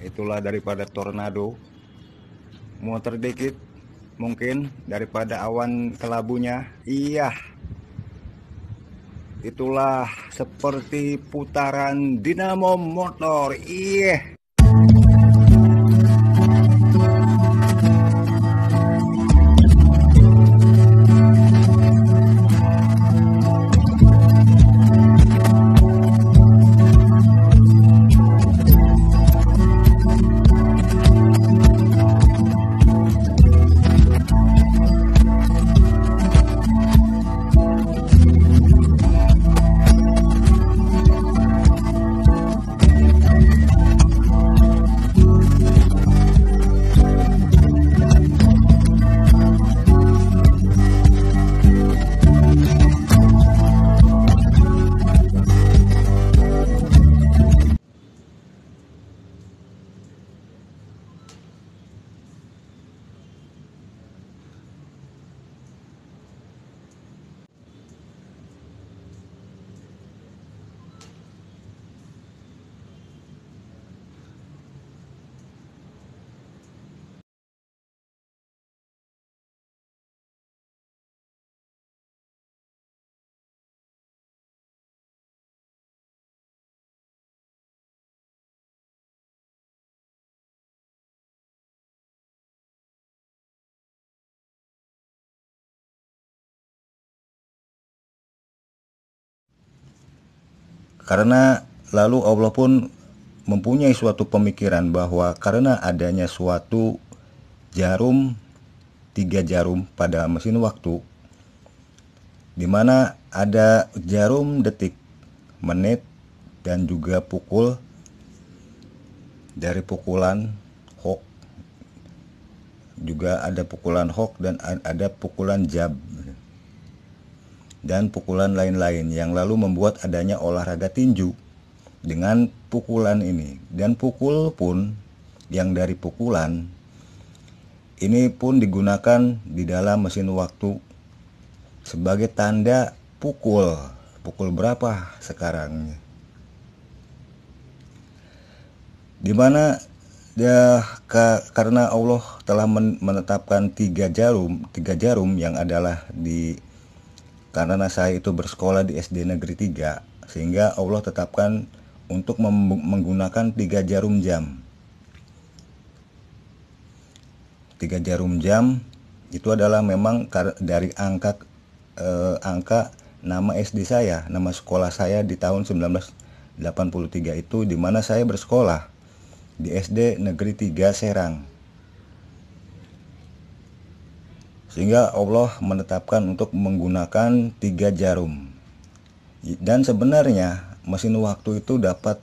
itulah daripada tornado. Muter dikit mungkin daripada awan kelabunya. Iya, itulah seperti putaran dinamo motor. Iya. Karena lalu Allah pun mempunyai suatu pemikiran bahwa karena adanya suatu jarum, 3 jarum pada mesin waktu, di mana ada jarum detik, menit, dan juga pukul. Dari pukulan hok, juga ada pukulan hok dan ada pukulan jab dan pukulan lain-lain yang lalu membuat adanya olahraga tinju dengan pukulan ini. Dan pukul pun, yang dari pukulan ini pun digunakan di dalam mesin waktu sebagai tanda pukul berapa sekarang, dimana karena Allah telah menetapkan 3 jarum yang adalah karena saya itu bersekolah di SD Negeri 3, sehingga Allah tetapkan untuk menggunakan 3 jarum jam. 3 jarum jam itu adalah memang dari angka nama SD saya, nama sekolah saya di tahun 1983 itu, di mana saya bersekolah di SD Negeri 3 Serang. Sehingga Allah menetapkan untuk menggunakan 3 jarum. Dan sebenarnya mesin waktu itu dapat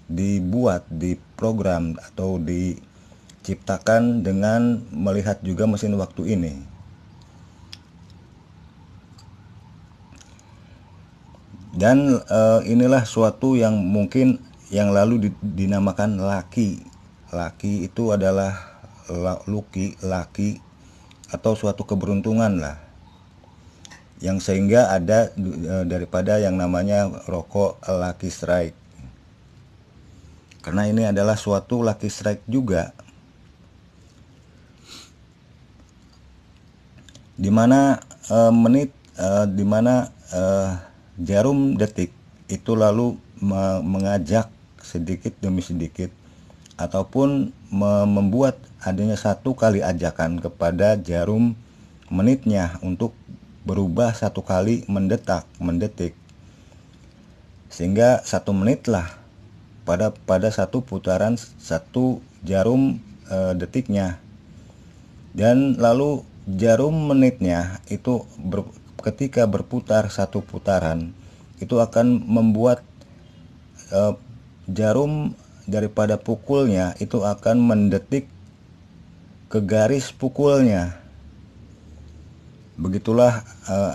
dibuat, diprogram atau diciptakan dengan melihat juga mesin waktu ini. Dan inilah suatu yang mungkin yang lalu dinamakan laki. Laki itu adalah laki atau suatu keberuntungan lah, yang sehingga ada daripada yang namanya rokok Lucky Strike, karena ini adalah suatu Lucky Strike juga, dimana jarum detik itu lalu mengajak sedikit demi sedikit ataupun membuat adanya satu kali ajakan kepada jarum menitnya untuk berubah satu kali mendetik, sehingga 1 menit lah pada satu putaran 1 jarum detiknya. Dan lalu jarum menitnya itu ketika berputar 1 putaran itu akan membuat jarum daripada pukulnya itu akan mendetik ke garis pukulnya. Begitulah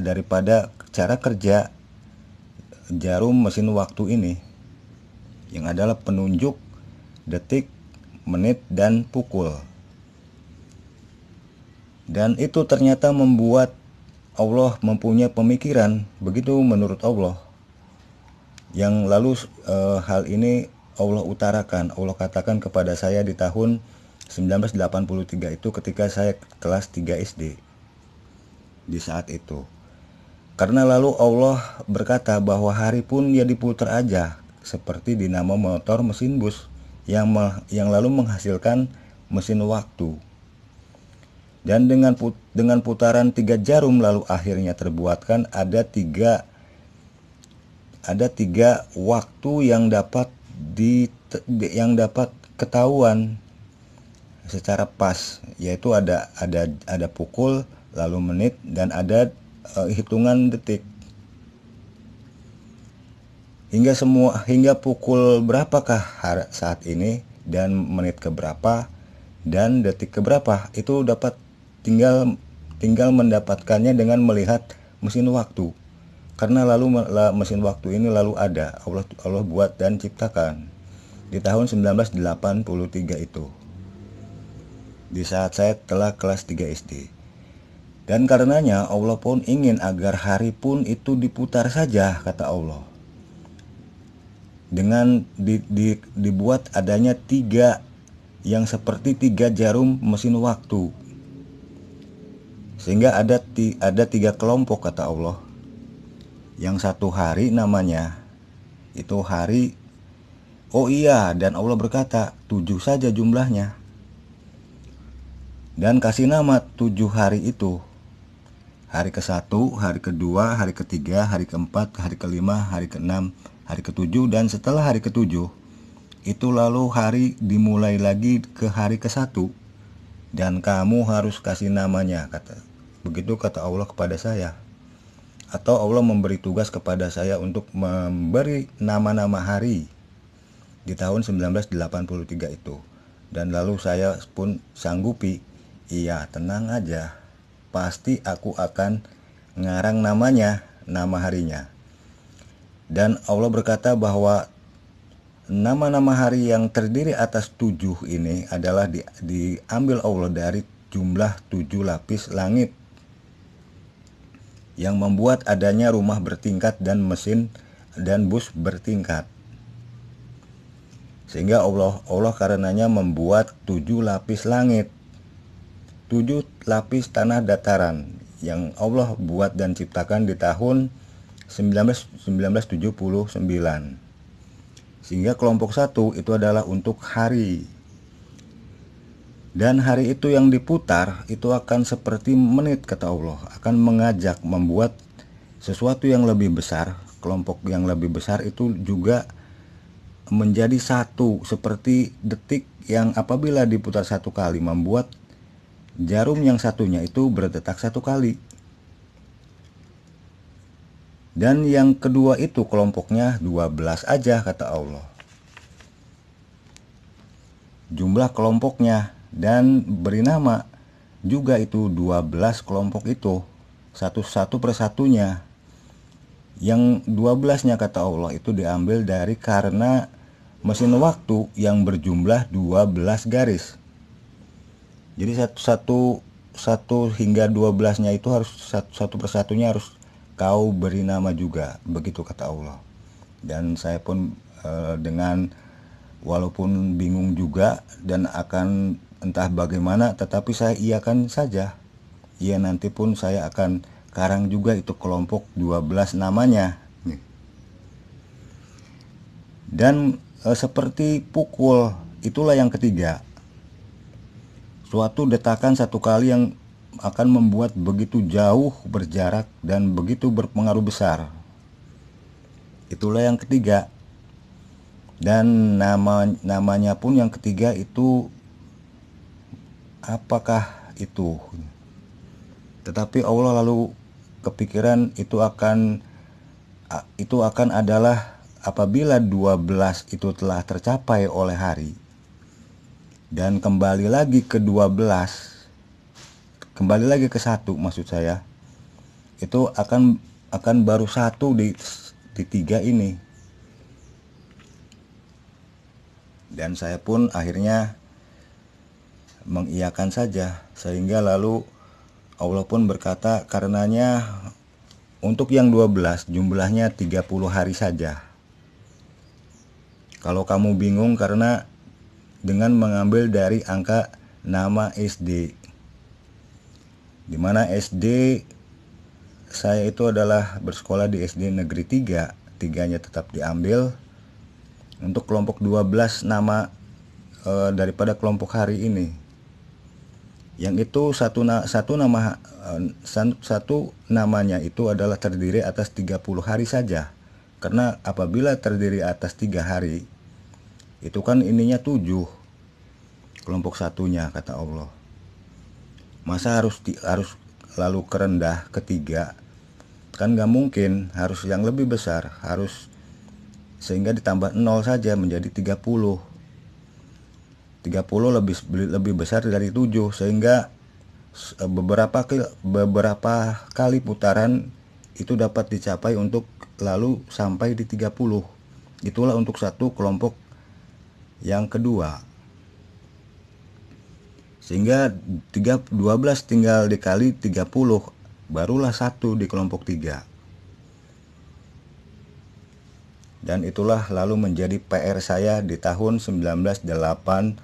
daripada cara kerja jarum mesin waktu ini, yang adalah penunjuk detik, menit, dan pukul. Dan itu ternyata membuat Allah mempunyai pemikiran begitu menurut Allah, yang lalu hal ini Allah utarakan, Allah katakan kepada saya di tahun 1983 itu ketika saya kelas 3 SD. Di saat itu. Karena lalu Allah berkata bahwa hari pun ya diputar aja, seperti dinamo motor mesin bus yang lalu menghasilkan mesin waktu. Dan dengan putaran 3 jarum lalu akhirnya terbuatkan ada tiga waktu yang dapat ketahuan secara pas, yaitu ada pukul, lalu menit, dan ada hitungan detik. Hingga pukul berapakah saat ini dan menit keberapa dan detik keberapa itu dapat tinggal mendapatkannya dengan melihat mesin waktu. Karena lalu mesin waktu ini lalu ada, Allah buat dan ciptakan di tahun 1983 itu. Di saat saya telah kelas 3 SD. Dan karenanya Allah pun ingin agar hari pun itu diputar saja, kata Allah. Dengan dibuat adanya 3 yang seperti 3 jarum mesin waktu. Sehingga ada 3 kelompok, kata Allah. Yang satu hari namanya itu hari, oh iya, dan Allah berkata 7 saja jumlahnya. Dan kasih nama 7 hari itu. Hari ke-1, hari ke-2, hari ke-3, hari ke-4, hari ke-5, hari ke-6, hari ke-7, dan setelah hari ke-7 itu lalu hari dimulai lagi ke hari ke-1, dan kamu harus kasih namanya, begitu kata Allah kepada saya. Atau Allah memberi tugas kepada saya untuk memberi nama-nama hari di tahun 1983 itu. Dan lalu saya pun sanggupi, iya, tenang aja, pasti aku akan ngarang namanya, nama harinya. Dan Allah berkata bahwa nama-nama hari yang terdiri atas 7 ini adalah diambil Allah dari jumlah 7 lapis langit yang membuat adanya rumah bertingkat dan mesin dan bus bertingkat. Sehingga Allah karenanya membuat 7 lapis langit, 7 lapis tanah dataran yang Allah buat dan ciptakan di tahun 1979. Sehingga kelompok 1 itu adalah untuk hari. Dan hari itu yang diputar itu akan seperti menit, kata Allah, akan mengajak membuat sesuatu yang lebih besar. Kelompok yang lebih besar itu juga menjadi satu, seperti detik yang apabila diputar 1 kali membuat jarum yang satunya itu berdetak 1 kali. Dan yang kedua itu kelompoknya 12 aja, kata Allah. Jumlah kelompoknya, dan beri nama juga itu 12 kelompok itu, satu persatunya. Yang 12-nya, kata Allah, itu diambil dari karena mesin waktu yang berjumlah 12 garis. Jadi satu hingga 12-nya itu harus satu persatunya harus kau beri nama juga, begitu kata Allah. Dan saya pun dengan walaupun bingung juga dan akan entah bagaimana, tetapi saya iakan saja. Iya, nanti pun saya akan karang juga itu kelompok 12 namanya. Dan seperti pukul, itulah yang ketiga. Suatu detakan 1 kali yang akan membuat begitu jauh berjarak dan begitu berpengaruh besar. Itulah yang ketiga. Dan namanya pun yang ketiga itu apakah itu? Tetapi Allah lalu kepikiran itu akan adalah apabila 12 itu telah tercapai oleh hari. Dan kembali lagi ke 12, kembali lagi ke 1 maksud saya, itu akan baru 1 di 3 ini. Dan saya pun akhirnya mengiyakan saja, sehingga lalu Allah pun berkata, karenanya untuk yang 12 jumlahnya 30 hari saja. Kalau kamu bingung karena dengan mengambil dari angka nama SD, dimana SD saya itu adalah bersekolah di SD Negeri 3, tiganya tetap diambil. Untuk kelompok 12 nama daripada kelompok hari ini, yang itu satu namanya itu adalah terdiri atas 30 hari saja. Karena apabila terdiri atas 3 hari, itu kan ininya 7 kelompok satunya, kata Allah. Masa harus lalu kerendah ketiga? Kan gak mungkin, harus yang lebih besar, harus sehingga ditambah 0 saja menjadi 30 lebih besar dari 7, sehingga beberapa kali putaran itu dapat dicapai untuk lalu sampai di 30. Itulah untuk satu kelompok yang kedua. Sehingga 12 tinggal dikali 30, barulah 1 di kelompok 3. Dan itulah lalu menjadi PR saya di tahun 1983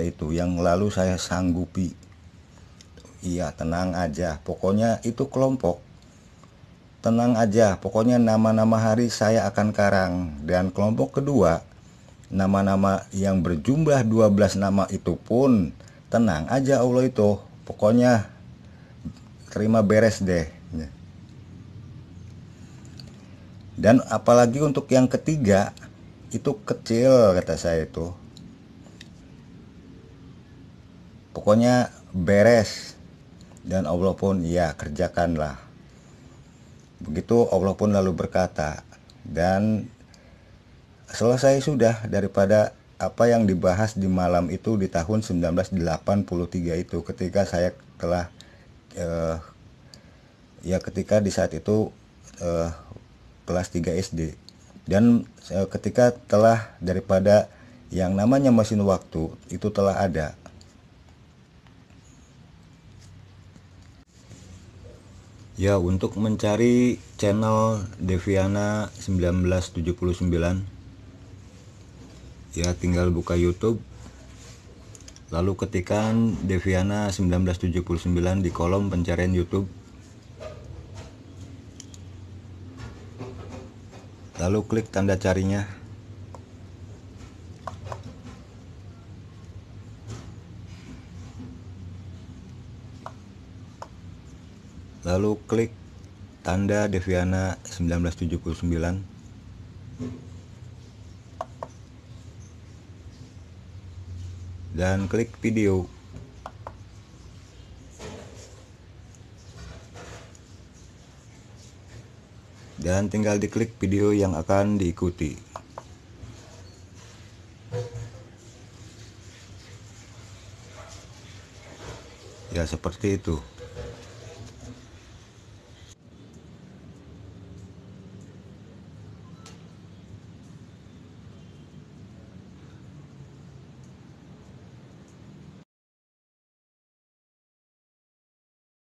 itu, yang lalu saya sanggupi. Iya, tenang aja, pokoknya itu kelompok. Tenang aja, pokoknya nama-nama hari saya akan karang. Dan kelompok kedua, nama-nama yang berjumlah 12 nama itu pun tenang aja, Allah itu. Pokoknya terima beres deh. Dan apalagi untuk yang ketiga, itu kecil kata saya itu. Pokoknya beres. Dan Allah pun ya kerjakanlah. Begitu Allah pun lalu berkata, dan selesai sudah daripada apa yang dibahas di malam itu di tahun 1983 itu, ketika saya telah ketika di saat itu kelas 3 SD. Dan ketika telah daripada yang namanya mesin waktu itu telah ada. Ya, untuk mencari channel Deviana 1979, ya tinggal buka YouTube, lalu ketikkan Deviana 1979 di kolom pencarian YouTube, lalu klik tanda carinya, lalu klik tanda Deviana 1979, dan klik video. Dan tinggal diklik video yang akan diikuti. Ya, seperti itu.